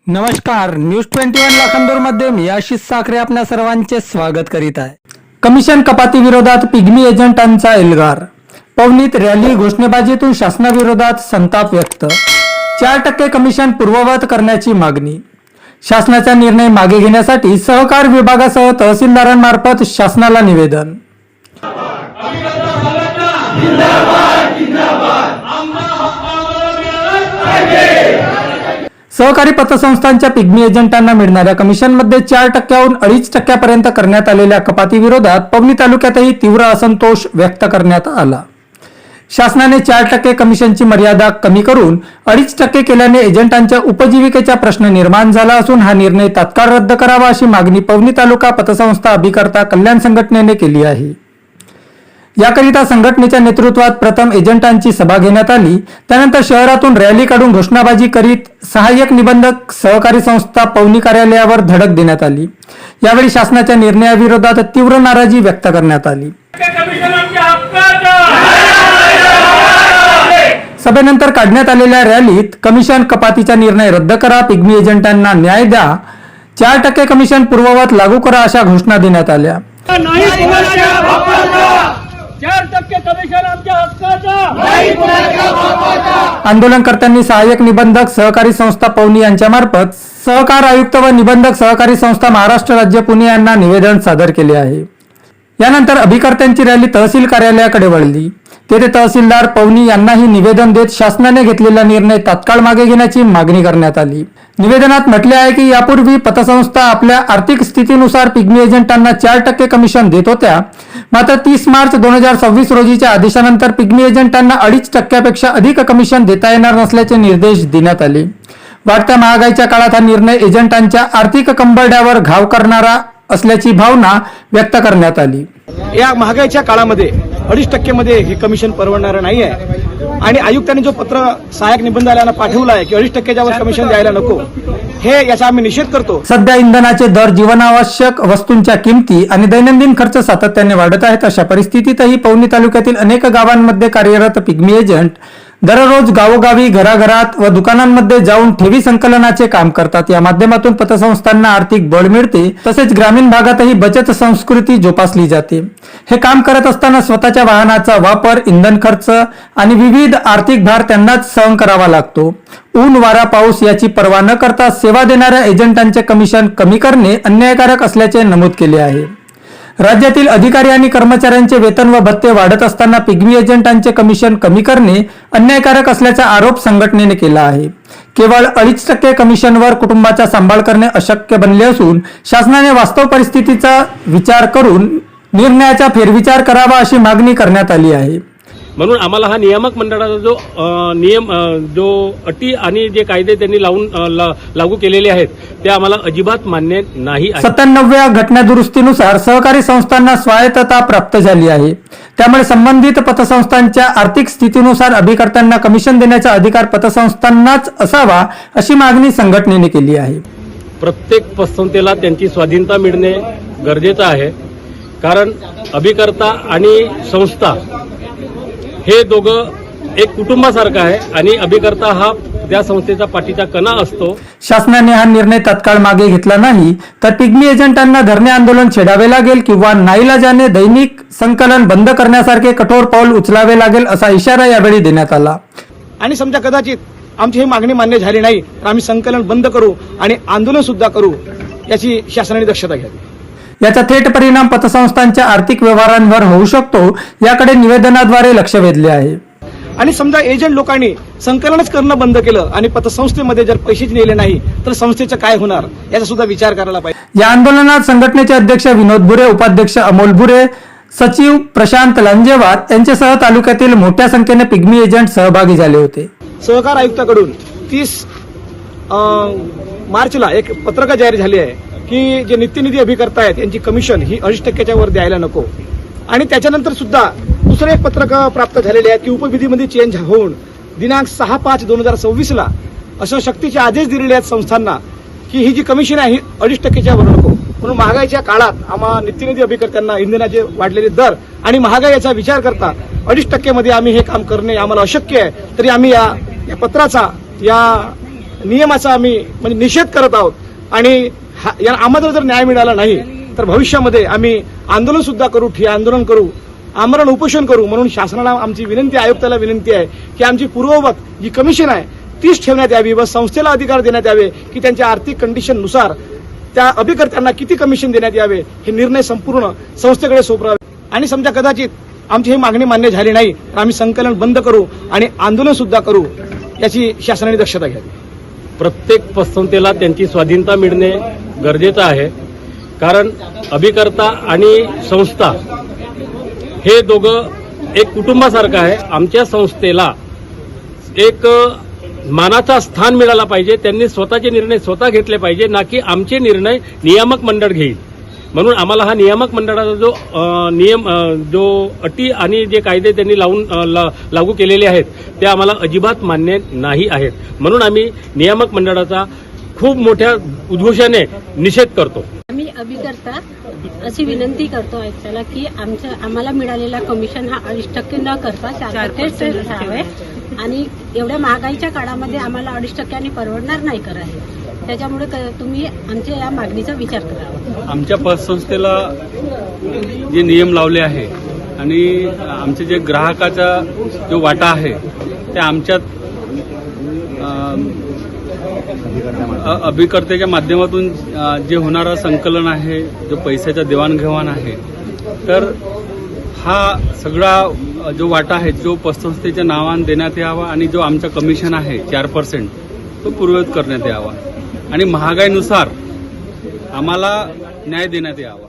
नमस्कार, न्यूज 21 लाखांदूरमध्ये मी आशिष साखरे आपल्या सर्वांचे स्वागत करीत आहे। कमिशन कपाती विरोधात पिग्मी एजंटांचा एल्गार, पवनीत रॅली घोषणेबाजीतून शासनाविरोधात संताप व्यक्त, 4% कमिशन पूर्ववत करण्याची मागणी, शासनाचा निर्णय मागे घेण्यासाठी सहकार विभागासह तहसीलदारांमार्फत शासनाला निवेदन। सहकारी पतसंस्थांच्या पिग्मी एजंटांना मिळणाऱ्या कमिशनमध्ये 4%हून 2.5% करण्यात आलेल्या कपाती विरोधात पवनी तालुक्यातही तीव्र असंतोष व्यक्त करण्यात आला। शासनाने 4% कमिशनची मर्यादा कमी करून 2.5% केल्याने एजंटांच्या उपजीविकेचा प्रश्न निर्माण झाला असून हा निर्णय तात्काळ रद्द करावा अशी मागणी पवनी तालुका पतसंस्था अभिकर्ता कल्याण संघटनेने केली आहे। याकरिता संघटनेच्या नेतृत्वात प्रथम एजंटांची सभा घेण्यात आली। त्यानंतर शहरातून रॅली काढून घोषणाबाजी करीत सहाय्यक निबंधक सहकारी संस्था पवनी कार्यालयावर धडक देण्यात आली। यावेळी शासनाच्या निर्णयाविरोधात तीव्र नाराजी व्यक्त करण्यात आली। सभेनंतर काढण्यात आलेल्या रॅलीत कमिशन कपातीचा निर्णय रद्द करा, पिग्मी एजंटांना न्याय द्या, 4% कमिशन पूर्ववत लागू करा अशा घोषणा देण्यात आल्या। 4% कमिशन आमच्या हक्काचं, आंदोलनकर्त्यांनी सहाय्यक निबंधक सहकारी संस्था पवनी यांच्यामार्फत सहकार आयुक्त व निबंधक सहकारी संस्था महाराष्ट्र राज्य पुणे यांना निवेदन सादर केले आहे। यानंतर अभिकर्त्यांची रॅली तहसील कार्यालयाकडे वळली। तेथे तहसीलदार पवनी यांनाही निवेदन देत शासनाने घेतलेला निर्णय तात्काळ मागे घेण्याची मागणी करण्यात आली। निवेदनात म्हटले आहे की यापूर्वी पतसंस्था आपल्या आर्थिक स्थितीनुसार पिग्मी एजंटांना 4% कमिशन देत होत्या, मात्र 30 मार्च 2026 रोजीच्या आदेशानंतर पिग्मी एजंटांना 2.5%पेक्षा अधिक कमिशन देता येणार नसल्याचे निर्देश देण्यात आले। वाढत्या महागाईच्या काळात हा निर्णय एजंटांच्या आर्थिक कंबरड्यावर घाव करणारा असल्याची भावना व्यक्त करण्यात आली। या महागाईच्या काळामध्ये 2.5% मध्ये हे कमिशन परवडणारं नाही आहे आणि आयुक्तांनी जो पत्र सहाय्यक निबंधालयाला पाठवलं आहे की 2.5%च्या वर कमिशन द्यायला नको, हे याचा आम्ही निषेध करतो। सध्या इंधनाचे दर, जीवनावश्यक वस्तूंच्या किमती आणि दैनंदिन खर्च सातत्याने वाढत आहेत। अशा परिस्थितीतही पवनी तालुक्यातील अनेक गावांमध्ये कार्यरत पिग्मी एजंट दररोज गावोगावी, घराघरात व दुकानांमध्ये जाऊन ठेवी संकलनाचे काम करतात। या माध्यमातून पतसंस्थांना आर्थिक बळ मिळते, तसेच ग्रामीण भागातही बचत संस्कृती जोपासली जाते। हे काम करत असताना स्वतःच्या वाहनाचा वापर, इंधन खर्च आणि विविध आर्थिक भार त्यांनाच सहन करावा लागतो। ऊन, वारा, पाऊस याची पर्वा न करता सेवा देणाऱ्या एजंटांचे कमिशन कमी करणे अन्यायकारक असल्याचे नमूद केले आहे। राज्यातील अधिकारी आणि कर्मचाऱ्यांचे वेतन व भत्ते वाढत असताना पिग्मी एजंटांचे कमिशन कमी करणे अन्यायकारक असल्याचा आरोप संघटनेने केला आहे। केवळ 2.5% कमिशनवर कुटुंबाचा सांभाळ करणे अशक्य बनले असून शासनाने वास्तव परिस्थितीचा विचार करून निर्णयाचा फेरविचार करावा अशी मागणी करण्यात आली आहे। म्हणून आम्हाला हा नियामक मंडळाचा जो अटी आणि जे कायदे त्यांनी लागू केलेले आहेत ते आम्हाला अजिबात मान्य नाही आहे। 97व्या घटना दुरुस्तीनुसार सहकारी संस्थांना स्वायत्तता प्राप्त झाली आहे। त्यामुळे संबंधित पतसंस्थांच्या आर्थिक स्थितीनुसार अभिकर्त्यांना कमिशन देण्याचा अधिकार पतसंस्थांनाच असावा अशी मागणी संघटनेने केली आहे। प्रत्येक पतसंस्थेला त्यांची स्वाधीनता मिळणे गरजेचं आहे, कारण अभिकर्ता आणि संस्था हे दोघं एक कुटुंबासारखं आहे आणि अभिकर्ता हा त्या संस्थेचा पाठीचा कणा असतो। शासनाने हा निर्णय तात्काळ मागे घेतला नाही तर पिग्मी एजंटांना धरणे आंदोलन छेडावे लागेल किंवा नाईलाजाने दैनिक संकलन बंद करण्यासारखे कठोर पाऊल उचलावे लागेल असा इशारा यावेळी देण्यात आला। आणि समजा कदाचित आमची ही मागणी मान्य झाली नाही तर आम्ही संकलन बंद करू आणि आंदोलन सुद्धा करू, याची शासनाने दक्षता घ्यावी। याचा थेट परिणाम पतसंस्थांच्या आर्थिक व्यवहारांवर होऊ शकतो, याकडे निवेदनाद्वारे लक्ष वेधले आहे। आणि समजा एजंट लोकांनी संकलनच करणं बंद केलं आणि पतसंस्थेमध्ये जर पैसेच नेले नाही तर संस्थेचं काय होणार, याचा सुद्धा विचार करायला पाहिजे। या आंदोलनात संघटनेचे अध्यक्ष विनोद बुरे, उपाध्यक्ष अमोल बुरे, सचिव प्रशांत लांजेवार यांच्यासह तालुक्यातील मोठ्या संख्येने पिग्मी एजंट सहभागी झाले होते। सहकार आयुक्ताकडून 30 मार्चला एक पत्रक जाहीर झाली आहे की जे नित्यनिधी अभिकर्ता आहेत यांची कमिशन ही 2.5%च्या वर द्यायला नको। आणि त्याच्यानंतर सुद्धा दुसरे एक पत्रक प्राप्त झालेले आहे की उपविधीमध्ये चेंज होऊन दिनांक 6/5/2026ला असं सक्तीचे आदेश दिलेले आहेत संस्थांना की ही जी कमिशन आहे ही 2.5%च्या वर नको। म्हणून महागाईच्या काळात आम्हा नित्यनिधी अभिकर्त्यांना इंधनाचे वाढलेले दर आणि महागाई याचा विचार करता 2.5% मध्ये आम्ही हे काम करणे आम्हाला अशक्य आहे। तरी आम्ही या पत्राचा, या नियमाचा आम्ही म्हणजे निषेध करत आहोत आणि या आम्हाला जर न्याय मिळाला नाही तर भविष्यामध्ये आम्ही आंदोलन सुद्धा करू, ठिय्या आंदोलन करू, आमरण उपोषण करू. म्हणून शासनाला आमची विनंती, आयुक्ताला विनंती आहे की आमची पूर्ववत जी कमिशन आहे तीच ठेवण्यात यावी व संस्थेला अधिकार देण्यात यावे की त्यांच्या आर्थिक कंडिशननुसार त्या अभिकर्त्यांना किती कमिशन देण्यात यावे हे निर्णय संपूर्ण संस्थेकडे सोपवावे. आणि समजा कदाचित आमची ही मागणी मान्य झाली नाही तर आम्ही संकलन बंद करू आणि आंदोलन सुद्धा करू, याची शासनाने दक्षता घ्यावी. प्रत्येक पतसंस्थेला त्यांची स्वाधीनता मिळणे गरजेचं आहे, कारण अभिकर्ता आणि संस्था हे दोघं एक कुटुंबासारखं आहे. आमच्या संस्थेला एक मानाचा स्थान मिळाला पाहिजे. त्यांनी स्वतःचे निर्णय स्वतः घेतले पाहिजे, ना की आमचे निर्णय नियामक मंडळ घेईल. म्हणून आम्हाला हा नियामक मंडळाचा जो अटी आणि जे कायदे त्यांनी लागू केलेले आहेत ते आम्हाला अजिबात मान्य नाही आहेत. म्हणून आम्ही नियामक मंडळाचा खूप मोठ्या उद्घोषाने निषेध करतो. आम्ही अभिकर्ता अशी विनंती करतो आयुक्ताला की आम्हाला मिळालेला कमिशन हा 2.5% न करता 4% असावे आणि एवढ्या महागाईच्या काळामध्ये आम्हाला 2.5% परवडणार नाही करायला. त्याच्यामुळे तुम्ही आमच्या या मागणीचा विचार करावा. आमच्या पतसंस्थेला जे नियम लावले आहे आणि आमचे जे ग्राहकाचा जो वाटा आहे ते आमच्यात अभिकर्त्याच्या माध्यमातून जे होणारं संकलन आहे, जो पैशाचा देवाणघेवाण आहे, तर हा सगळा जो वाटा आहे जो पतसंस्थेच्या नावाने देण्यात यावा आणि जो आमचा कमिशन आहे 4% तो पूर्ववत करण्यात यावा आणि महागाईनुसार आम्हाला न्याय देण्यात यावा.